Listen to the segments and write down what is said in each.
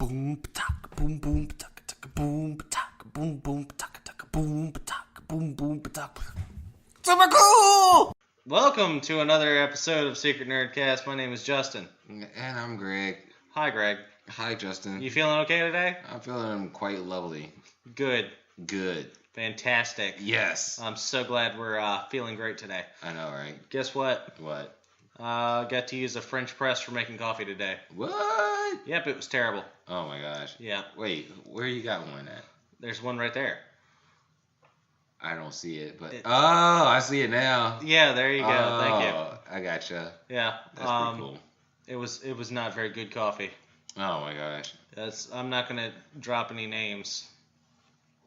boom tak boom boom tak tak boom tak boom boom tak tak boom tak boom boom tak. Super cool! Welcome to another episode of Secret Nerdcast. My name is Justin. And I'm Greg. Hi, Greg. Hi, Justin. You feeling okay today? I'm feeling quite lovely. Good. Good. Fantastic. Yes. I'm so glad we're feeling great today. I know, right? Guess what? What? Got to use a French press for making coffee today. What? Yep, it was terrible. Oh my gosh. Yeah. Wait, where you got one at? There's one right there. I don't see it, but oh, I see it now. Yeah, there you go. Oh, Thank you. I gotcha. Yeah. That's pretty cool. It was not very good coffee. Oh my gosh. I'm not gonna drop any names.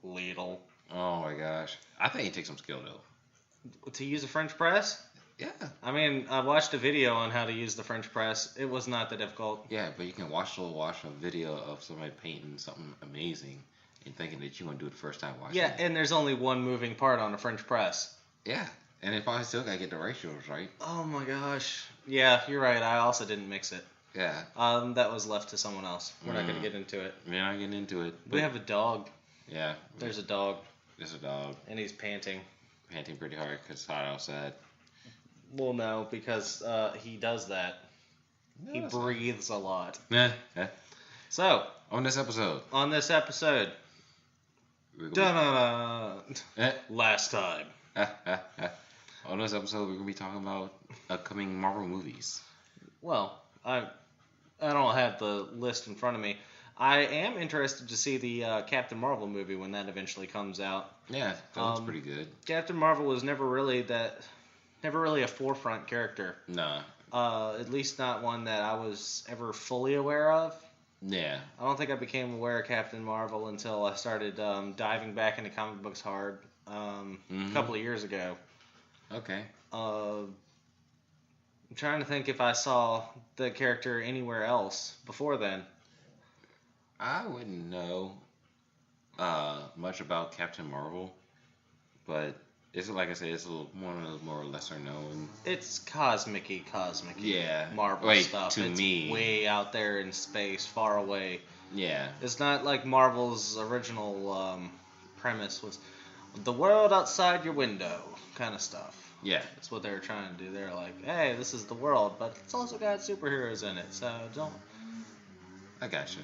Lidl. Oh my gosh. I think it takes some skill though. To use a French press? Yeah. I mean, I watched a video on how to use the French press. It was not that difficult. Yeah, but you can watch a video of somebody painting something amazing and thinking that you're gonna do it the first time watching Yeah, it. and there's only one moving part on a French press. Yeah, and they probably still gotta get the ratios right. Oh my gosh. Yeah, you're right. I also didn't mix it. Yeah. That was left to someone else. We're not gonna get into it. We're not getting into it. We have a dog. Yeah. There's a dog. There's a dog. And he's panting. Panting pretty hard because it's hot outside. Well, no, because he does that. No, he breathes a lot. Yeah. So, on this episode. On last time. On this episode, we're going to be talking about upcoming Marvel movies. Well, I don't have the list in front of me. I am interested to see the Captain Marvel movie when that eventually comes out. Yeah, that looks pretty good. Captain Marvel was never really a forefront character. No. At least not one that I was ever fully aware of. Yeah. I don't think I became aware of Captain Marvel until I started diving back into comic books hard a couple of years ago. Okay. I'm trying to think if I saw the character anywhere else before then. I wouldn't know much about Captain Marvel, but it's like I said, it's one of those more lesser known. It's cosmic-y yeah. Marvel stuff. It's way out there in space, far away. Yeah. It's not like Marvel's original premise was the world outside your window kind of stuff. Yeah. That's what they were trying to do. They're like, hey, this is the world, but it's also got superheroes in it, so don't... I gotcha.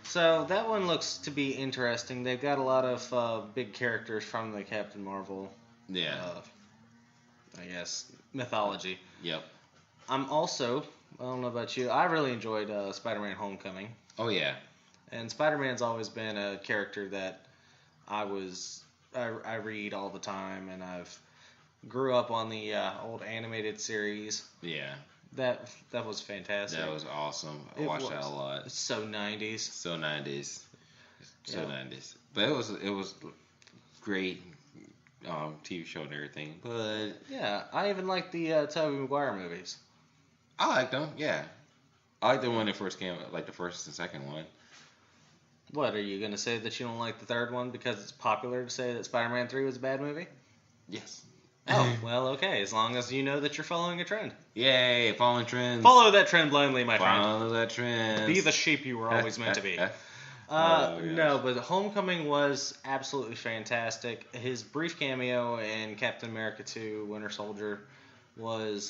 So that one looks to be interesting. They've got a lot of big characters from the Captain Marvel, I guess, mythology. Yep. I'm also, I don't know about you, I really enjoyed Spider-Man Homecoming. Oh, yeah. And Spider-Man's always been a character that I read all the time, and I've grew up on the old animated series. Yeah. That was fantastic. That was awesome. I watched that a lot. It's so 90s. So 90s. So 90s. But it was great TV show and everything. But yeah, I even like the Tobey Maguire movies. I liked them, yeah. I liked them when it first came out, like the first and second one. What, are you going to say that you don't like the third one because it's popular to say that Spider-Man 3 was a bad movie? Yes. Oh, well, okay. As long as you know that you're following a trend. Yay, following trends. Follow that trend blindly, my friend. Follow that trend. Be the sheep you were always meant to be. No, but Homecoming was absolutely fantastic. His brief cameo in Captain America 2 Winter Soldier was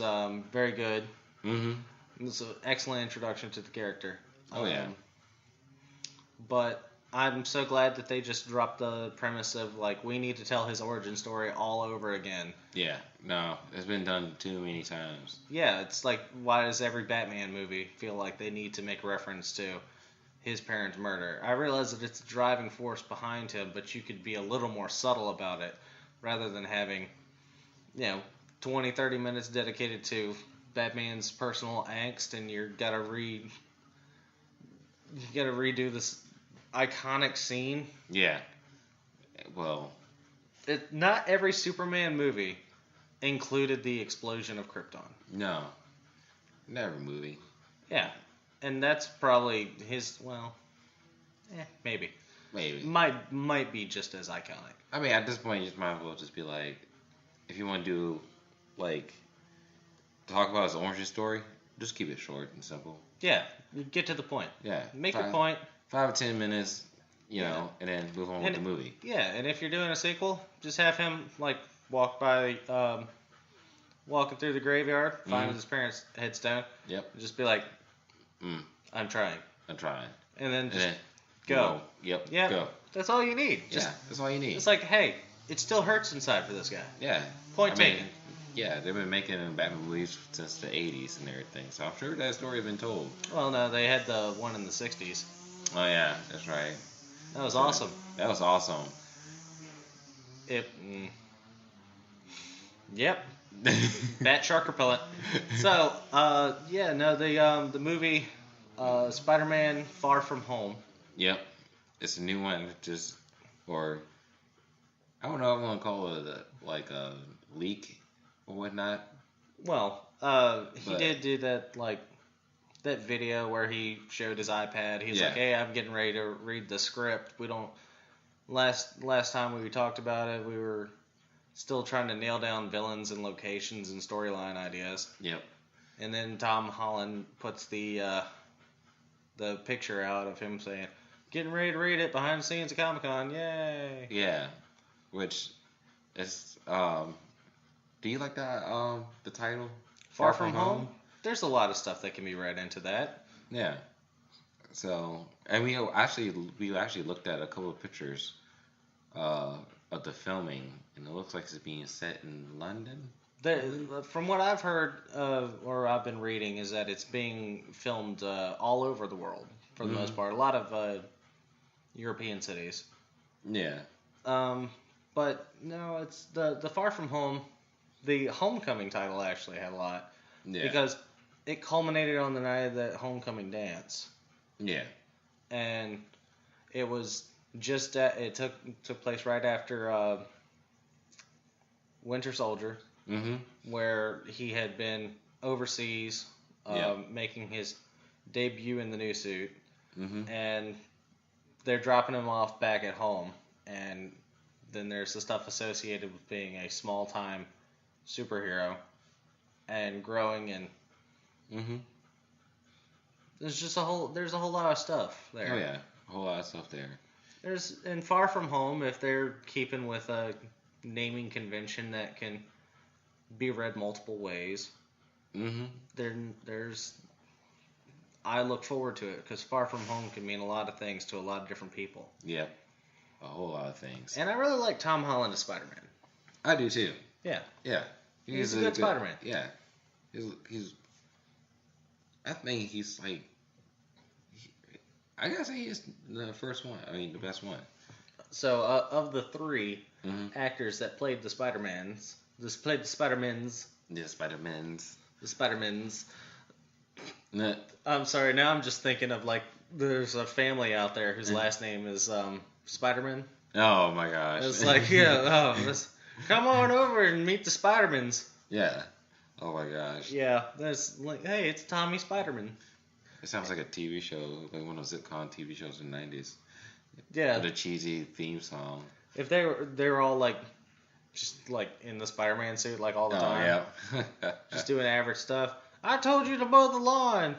very good. Mm-hmm. It was an excellent introduction to the character. Oh, yeah. But I'm so glad that they just dropped the premise of, like, we need to tell his origin story all over again. Yeah, no, it's been done too many times. Yeah, it's like, why does every Batman movie feel like they need to make reference to his parents' murder? I realize that it's a driving force behind him, but you could be a little more subtle about it, rather than having, 20, 30 minutes dedicated to Batman's personal angst, and you gotta redo this iconic scene. Yeah. Well, not every Superman movie included the explosion of Krypton. No. Not every movie. Yeah. And that's probably his, maybe. Maybe. Might be just as iconic. I mean, at this point, you just might as well just be like, if you want to do, like, talk about his origin story, Just keep it short and simple. Yeah, get to the point. Yeah. Make your point. 5 or 10 minutes, and then move on with the movie. Yeah, and if you're doing a sequel, just have him like walk by, walking through the graveyard, find his parents' headstone. Yep. Just be like, I'm trying. And then just go. Yep. Go. That's all you need. That's all you need. It's like, hey, it still hurts inside for this guy. Yeah. Point taken. Yeah, they've been making Batman movies since the 80s and everything, so I'm sure that story has been told. Well, no, they had the one in the 60s. Oh, yeah, that's right. That was awesome. That was awesome. Yep. Bat shark repellent. So, the movie Spider-Man Far From Home. Yep. It's a new one, I don't know if I want to call it a leak or whatnot. Well, he did do that, that video where he showed his iPad. He's like, hey, I'm getting ready to read the script. Last time we talked about it, we were still trying to nail down villains and locations and storyline ideas. Yep. And then Tom Holland puts the picture out of him saying, getting ready to read it behind the scenes of Comic-Con, yay! Yeah, which is, do you like that, the title? Far From Home? There's a lot of stuff that can be read into that. Yeah. So, and we actually looked at a couple of pictures of the filming, and it looks like it's being set in London. From what I've heard or I've been reading, is that it's being filmed all over the world for the most part. A lot of European cities. Yeah. But no, it's the Far From Home. The Homecoming title actually had a lot. Yeah. Because it culminated on the night of that homecoming dance. Yeah. And it was just it took place right after Winter Soldier. Mm-hmm. Where he had been overseas making his debut in the new suit. Mm-hmm. And they're dropping him off back at home. And then there's the stuff associated with being a small-time superhero and growing, and there's a whole lot of stuff there. Oh yeah, a whole lot of stuff there. There's in Far From Home, if they're keeping with a naming convention that can be read multiple ways. There's I look forward to it because Far From Home can mean a lot of things to a lot of different people. Yep, a whole lot of things. And I really like Tom Holland as Spider-Man. I do too. Yeah. Yeah. He's a good Spider-Man. Yeah. He's. I think he's like. I gotta say he's the first one. I mean, the best one. So, of the three actors that played the Spider-Mans, the Spider-Mans. Nah. I'm sorry, now I'm just thinking of, there's a family out there whose last name is Spider-Man. Oh my gosh. It's like, come on over and meet the Spider-Mans. Yeah. Oh my gosh. Yeah, that's like, hey, it's Tommy Spider-Man. It sounds like a TV show, like one of those sitcom TV shows in the 90s. Yeah. With a cheesy theme song. If they were all just in the Spider-Man suit all the time. Yeah. Just doing average stuff. I told you to mow the lawn.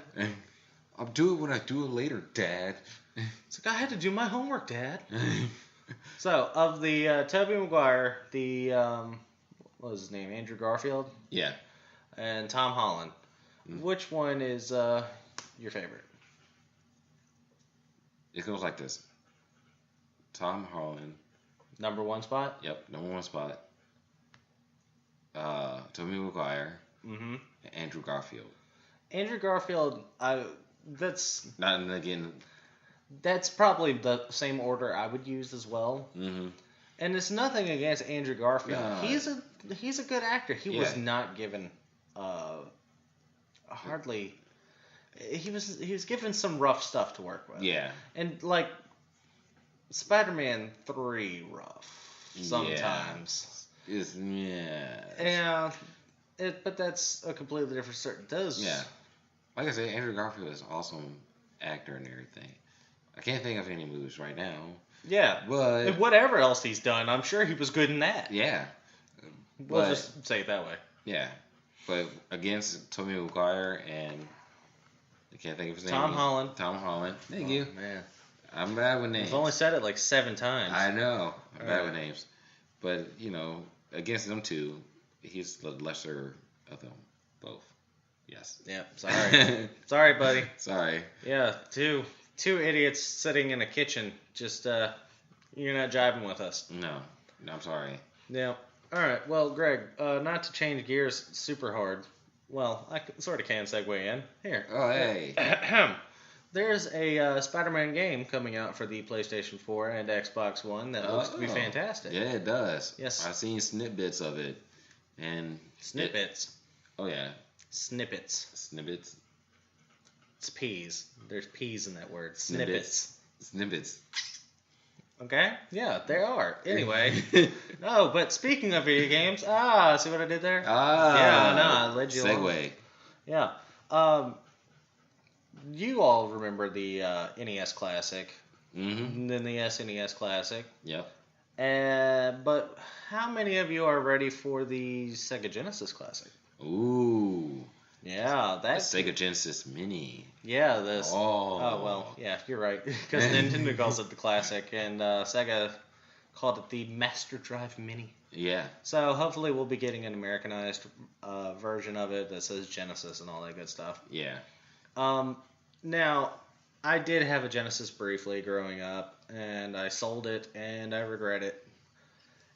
I'll do it when I do it later, Dad. It's like, I had to do my homework, Dad. So, of the Tobey Maguire, the what was his name? Andrew Garfield? Yeah. And Tom Holland. Which one is your favorite? It goes like this. Tom Holland. Number one spot? Yep, number one spot. Tobey Maguire. Mm-hmm. And Andrew Garfield. Andrew Garfield, that's... Not again... That's probably the same order I would use as well. Mm-hmm. And it's nothing against Andrew Garfield. No. He's a good actor. He was not given hardly... He was given some rough stuff to work with. Yeah. And Spider-Man 3 rough sometimes. Yeah. But that's a completely different story. Yeah. Like I said, Andrew Garfield is an awesome actor and everything. I can't think of any movies right now. Yeah. But and whatever else he's done, I'm sure he was good in that. Yeah. We'll just say it that way. Yeah. but against Tobey Maguire and I can't think of his name. Tom Holland. Tom Holland. Thank you. Man. I'm bad with names. I've only said it like 7 times. I know. I'm bad with names. But, against them two, he's the lesser of them both. Yes. Yep. Sorry. Sorry, buddy. Sorry. Yeah, two idiots sitting in a kitchen. Just, you're not jiving with us. No, I'm sorry. Yeah. All right. Well, Greg, not to change gears super hard. Well, I sort of can segue in. Here. Oh, hey. There's a Spider-Man game coming out for the PlayStation 4 and Xbox One that looks to be fantastic. Yeah, it does. Yes. I've seen snippets of it. And Snippets. Oh, yeah. Snippets. It's peas. There's peas in that word. Snippets. Okay? Yeah, there are. Anyway. No, but speaking of video games, see what I did there? Yeah, no, I led you segue. Yeah. You all remember the NES Classic. Mm-hmm. And then the SNES Classic. Yep. But how many of you are ready for the Sega Genesis Classic? Ooh. Yeah, that's the Sega Genesis Mini. Yeah, this. Oh, well, yeah, you're right. Because Nintendo calls it the Classic, and Sega called it the Master Drive Mini. Yeah. So hopefully we'll be getting an Americanized version of it that says Genesis and all that good stuff. Yeah. Now, I did have a Genesis briefly growing up, and I sold it, and I regret it.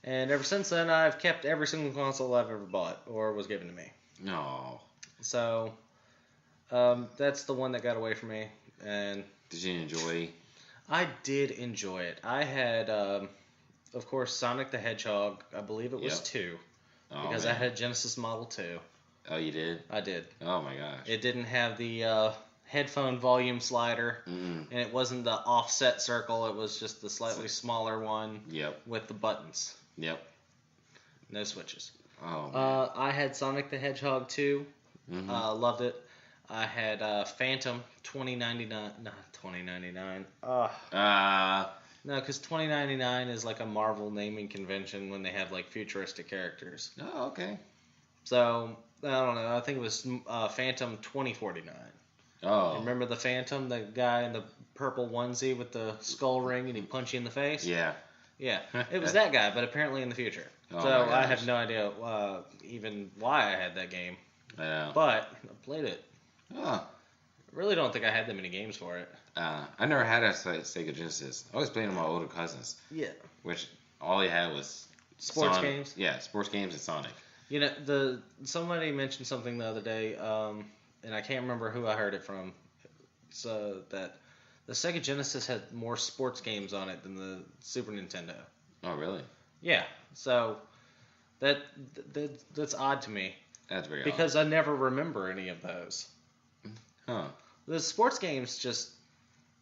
And ever since then, I've kept every single console I've ever bought or was given to me. No. So, that's the one that got away from me. And did you enjoy? I did enjoy it. I had, of course, Sonic the Hedgehog. I believe it was 2. Because I had Genesis Model 2. Oh, you did? I did. Oh, my gosh. It didn't have the headphone volume slider. Mm-mm. And it wasn't the offset circle. It was just the slightly smaller one. Yep. With the buttons. Yep. No switches. Oh, man. I had Sonic the Hedgehog 2. Mm-hmm. Loved it. I had Phantom 2099. Not 2099. No, because 2099 is like a Marvel naming convention when they have like futuristic characters. Oh, okay. So, I don't know. I think it was Phantom 2049. Oh. Remember the Phantom? The guy in the purple onesie with the skull ring and he punch you in the face? Yeah. Yeah. It was that guy, but apparently in the future. Oh, so I have no idea even why I had that game. Yeah. But I played it. Oh. I really don't think I had that many games for it. I never had a Sega Genesis. I always played with my older cousins. Yeah. Which all they had was sports Sonic. Games? Yeah, sports games and Sonic. You know, somebody mentioned something the other day, and I can't remember who I heard it from. So that the Sega Genesis had more sports games on it than the Super Nintendo. Oh, really? Yeah. So that's odd to me. That's very because I never remember any of those. Huh. The sports games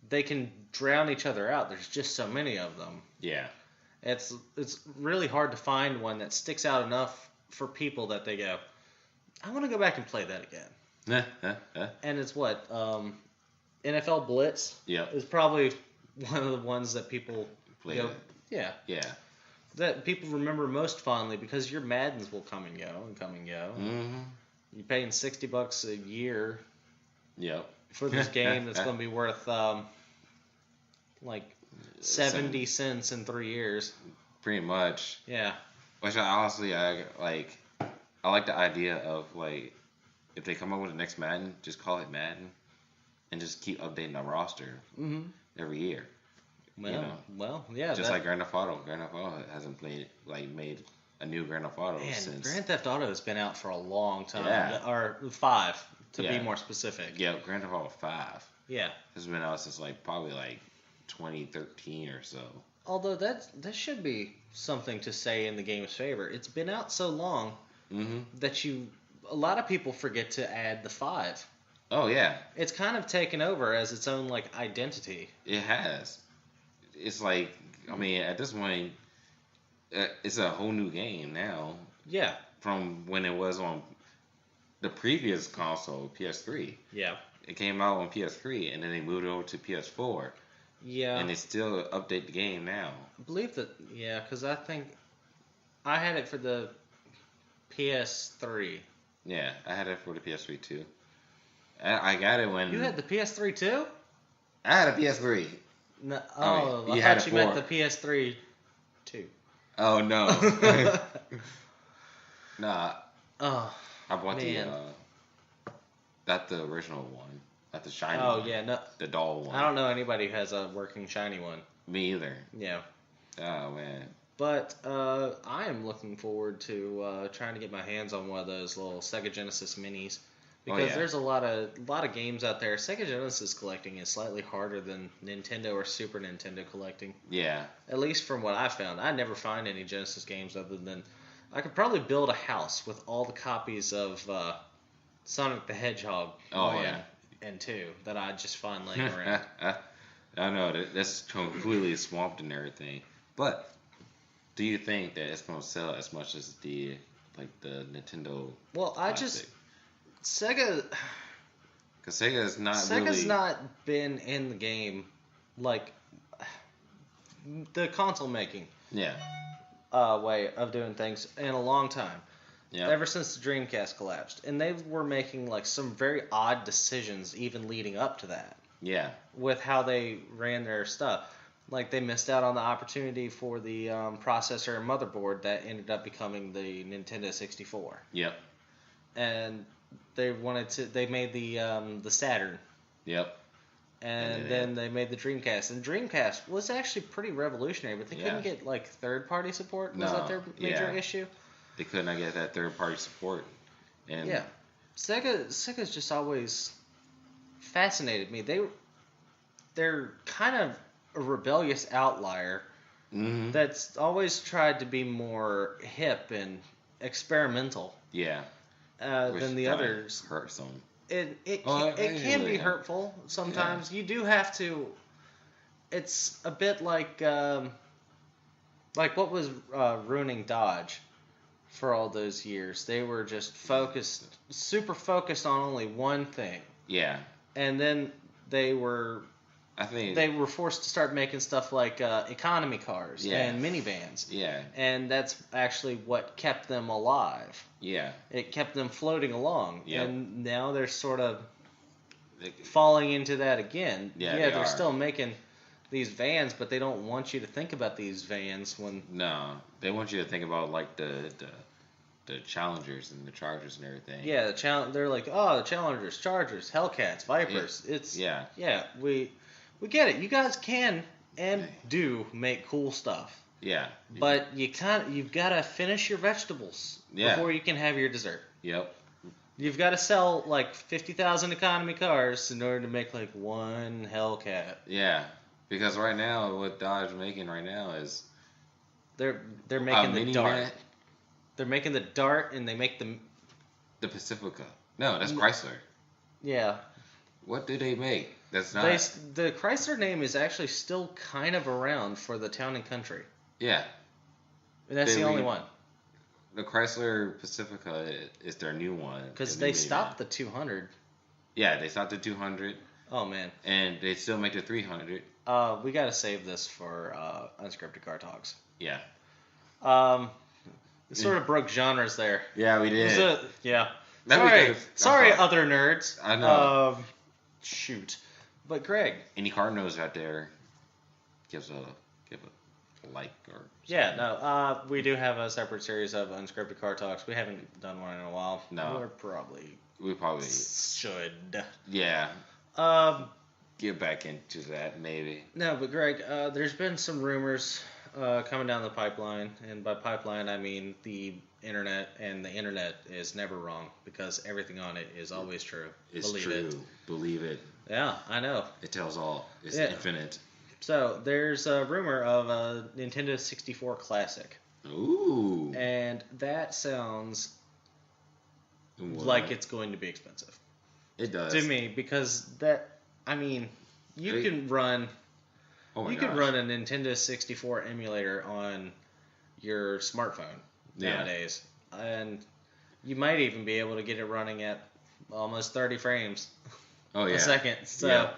they can drown each other out. There's just so many of them. Yeah. It's really hard to find one that sticks out enough for people that they go, I want to go back and play that again. And it's what? NFL Blitz is probably one of the ones that people play. Yeah. Yeah. That people remember most fondly because your Maddens will come and go and come and go. Mm-hmm. You're paying $60 a year. Yep. For this game that's going to be worth like 70 cents in 3 years. Pretty much. Yeah. Which I like the idea of like if they come up with the next Madden, just call it Madden, and just keep updating the roster every year. Well, yeah. Just like Grand Theft Auto. Grand Theft Auto hasn't made a new Grand Theft Auto since. Grand Theft Auto has been out for a long time. Yeah. Or 5 to be more specific. Yeah, Grand Theft Auto 5. Yeah. Has been out since probably 2013 or so. Although that should be something to say in the game's favor. It's been out so long that a lot of people forget to add the 5. Oh yeah. It's kind of taken over as its own identity. It has. It's at this point, it's a whole new game now. Yeah. From when it was on the previous console, PS3. Yeah. It came out on PS3, and then they moved it over to PS4. Yeah. And they still update the game now. I believe that, because I think I had it for the PS3. Yeah, I had it for the PS3 too. I got it when You had the PS3 too? I had a PS3. No, You I had thought it you meant for. the PS3 too. Oh no. Nah, Oh I bought man. not the original one, not the shiny Oh one, yeah, no. the doll one. I don't know anybody who has a working shiny one. Me either. Yeah. Oh man. But I am looking forward to trying to get my hands on one of those little Sega Genesis minis because there's a lot of games out there. Sega Genesis collecting is slightly harder than Nintendo or Super Nintendo collecting. Yeah. At least from what I found, I never find any Genesis games other than I could probably build a house with all the copies of Sonic the Hedgehog 1 and 2 that I just find laying around. I know that's completely swamped and everything, but. Do you think that it's gonna sell as much as the Nintendo? Well, classic? Sega. Because Sega's Sega's not been in the game like the console making way of doing things in a long time. Yeah. Ever since the Dreamcast collapsed, and they were making like some very odd decisions even leading up to that. Yeah. With how they ran their stuff. Like, they missed out on the opportunity for the processor and motherboard that ended up becoming the Nintendo 64. Yep. And they made the Saturn. Yep. And then they made the Dreamcast. And Dreamcast was actually pretty revolutionary, but they couldn't get, like, third-party support. Was that their major issue? They could not get that third-party support. And yeah. Sega's just always fascinated me. They're kind of a rebellious outlier that's always tried to be more hip and experimental. Yeah. Than the others. Hurt some. It can be hurtful sometimes. Yeah. You do have to. It's a bit like what was ruining Dodge for all those years. They were just super focused on only one thing. Yeah. And then they were forced to start making stuff like economy cars and minivans. Yeah. And that's actually what kept them alive. Yeah. It kept them floating along. Yep. And now they're sort of falling into that again. Yeah, they're still making these vans, but they don't want you to think about these vans when... No. They want you to think about, like, the Challengers and the Chargers and everything. Yeah, they're like, oh, the Challengers, Chargers, Hellcats, Vipers. Yeah, we get it. You guys can and do make cool stuff. Yeah. But you've got to finish your vegetables before you can have your dessert. Yep. You've got to sell like 50,000 economy cars in order to make like one Hellcat. Yeah. Because right now, what Dodge making right now is they're making the Dart. They're making the Dart, and they make the Pacifica. No, that's Chrysler. Yeah. What do they make? That's not... The Chrysler name is actually still kind of around for the Town and Country. Yeah. And that's the only one. The Chrysler Pacifica is their new one. Because they stopped the 200. Yeah, they stopped the 200. Oh, man. And they still make the 300. We got to save this for Unscripted Car Talks. Yeah. It sort of broke genres there. Yeah, we did. Sorry, other nerds. I know. Shoot. But Greg. Any car knows out there, give a like or something. We do have a separate series of Unscripted Car Talks. We haven't done one in a while. No. We probably should. Yeah. Get back into that maybe. No, but Greg, there's been some rumors coming down the pipeline, and by pipeline I mean the internet, and the internet is never wrong because everything on it is always true. It's true. Believe it. Yeah, I know. It tells all. It's infinite. So there's a rumor of a Nintendo 64 Classic. Ooh. And that sounds like it's going to be expensive. It does. To me, because you can run a Nintendo 64 emulator on your smartphone nowadays. And you might even be able to get it running at almost 30 frames a second. So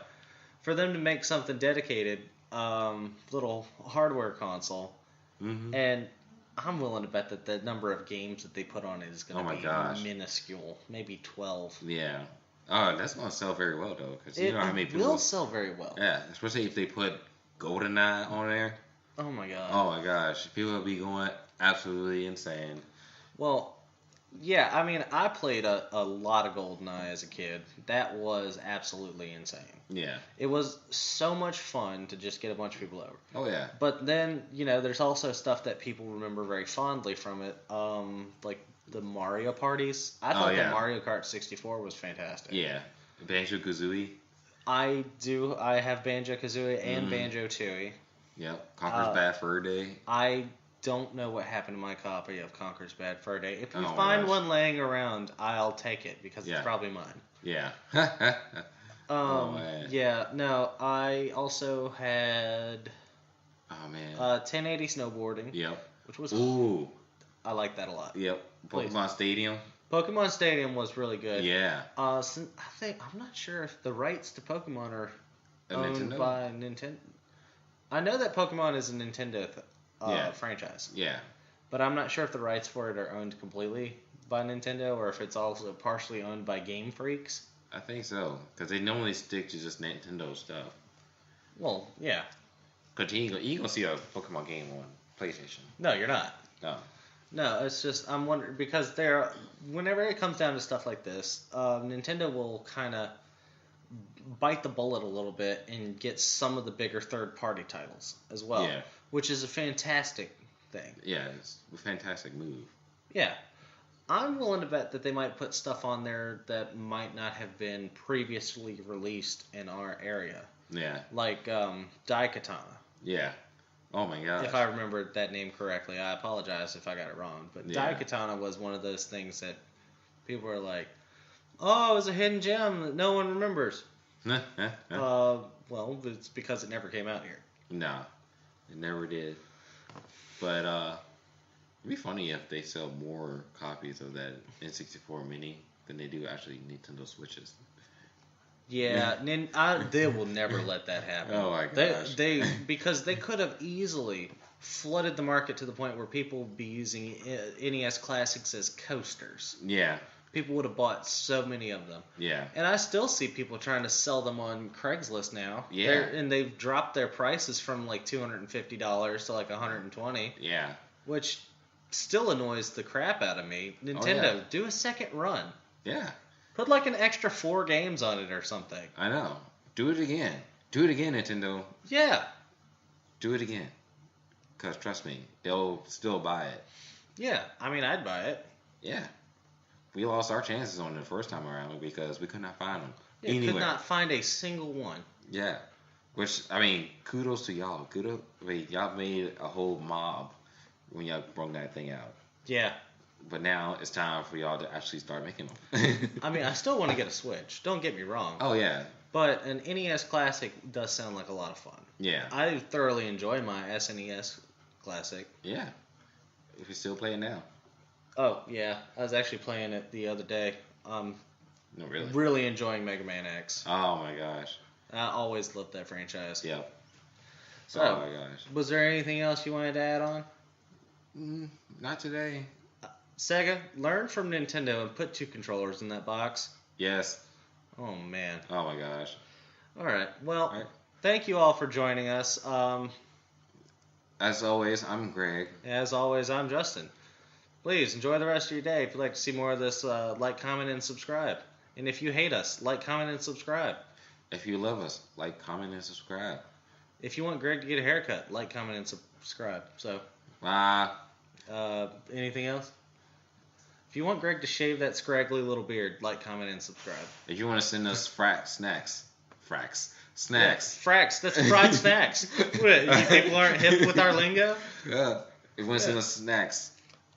for them to make something dedicated, little hardware console, and I'm willing to bet that the number of games that they put on it is going to be minuscule, maybe 12. Yeah. Oh, that's going to sell very well though, because you know how many people will sell very well. Yeah, especially if they put GoldenEye on there. Oh my god. Oh my gosh, people will be going absolutely insane. Well, yeah, I mean, I played a lot of GoldenEye as a kid. That was absolutely insane. Yeah. It was so much fun to just get a bunch of people over. Oh yeah. But then, there's also stuff that people remember very fondly from it, like the Mario parties. I thought the Mario Kart 64 was fantastic. Yeah. Banjo-Kazooie. I have Banjo-Kazooie and Banjo-Tooie. Yep. Conker's Bad Fur Day. I don't know what happened to my copy of Conker's Bad Fur Day. If you find one laying around, I'll take it because it's probably mine. Yeah. Oh man. Yeah. No, I also had. Oh man. 1080 snowboarding. Yep. Which was. Ooh. I like that a lot. Yep. Pokemon Stadium. Pokemon Stadium was really good. Yeah. I'm not sure if the rights to Pokemon are owned by Nintendo. I know that Pokemon is a Nintendo franchise. Yeah. But I'm not sure if the rights for it are owned completely by Nintendo or if it's also partially owned by Game Freaks. I think so, because they normally stick to just Nintendo stuff. Well, yeah. Because you ain't gonna see a Pokemon game on PlayStation. No, you're not. No. No, it's just, I'm wondering, because whenever it comes down to stuff like this, Nintendo will kind of bite the bullet a little bit and get some of the bigger third-party titles as well. Yeah. Which is a fantastic thing. Yeah, it's a fantastic move. Yeah. I'm willing to bet that they might put stuff on there that might not have been previously released in our area. Yeah. Like Daikatana. Yeah. Oh my gosh. If I remember that name correctly. I apologize if I got it wrong. But Daikatana was one of those things that people were like, oh, it was a hidden gem that no one remembers. Well, it's because it never came out here. No, it never did. But it'd be funny if they sell more copies of that N64 Mini than they do actually Nintendo Switches. Yeah, they will never let that happen. Oh my gosh. Because they could have easily flooded the market to the point where people would be using NES Classics as coasters. Yeah. People would have bought so many of them. Yeah. And I still see people trying to sell them on Craigslist now. Yeah. And they've dropped their prices from like $250 to like $120. Yeah. Which still annoys the crap out of me. Nintendo, do a second run. Yeah. Put like an extra 4 games on it or something. I know. Do it again. Do it again, Nintendo. Yeah. Do it again. Because trust me, they'll still buy it. Yeah. I mean, I'd buy it. Yeah. We lost our chances on it the first time around because we could not find them. Yeah, could not find a single one. Yeah. Which, I mean, kudos to y'all. Y'all made a whole mob when y'all brought that thing out. Yeah. But now it's time for y'all to actually start making them. I mean, I still want to get a Switch. Don't get me wrong. Oh, yeah. But an NES Classic does sound like a lot of fun. Yeah. I thoroughly enjoy my SNES Classic. Yeah. We still play it now. Oh, yeah. I was actually playing it the other day. No, really? Really enjoying Mega Man X. Oh, my gosh. I always loved that franchise. Yep. So, oh, my gosh. Was there anything else you wanted to add on? Not today. Sega, learn from Nintendo and put 2 controllers in that box. Yes. Oh, man. Oh, my gosh. All right. Well, thank you all for joining us. As always, I'm Greg. As always, I'm Justin. Please enjoy the rest of your day. If you'd like to see more of this, like, comment, and subscribe. And if you hate us, like, comment, and subscribe. If you love us, like, comment, and subscribe. If you want Greg to get a haircut, like, comment, and subscribe. So, anything else? If you want Greg to shave that scraggly little beard, like, comment, and subscribe. If you want to send us snacks. Yeah, fracks. That's fried snacks. What, you people aren't hip with our lingo? Yeah. If you want to send us snacks.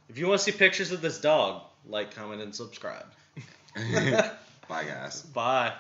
If you want to see pictures of this dog, like, comment, and subscribe. Bye, guys. Bye.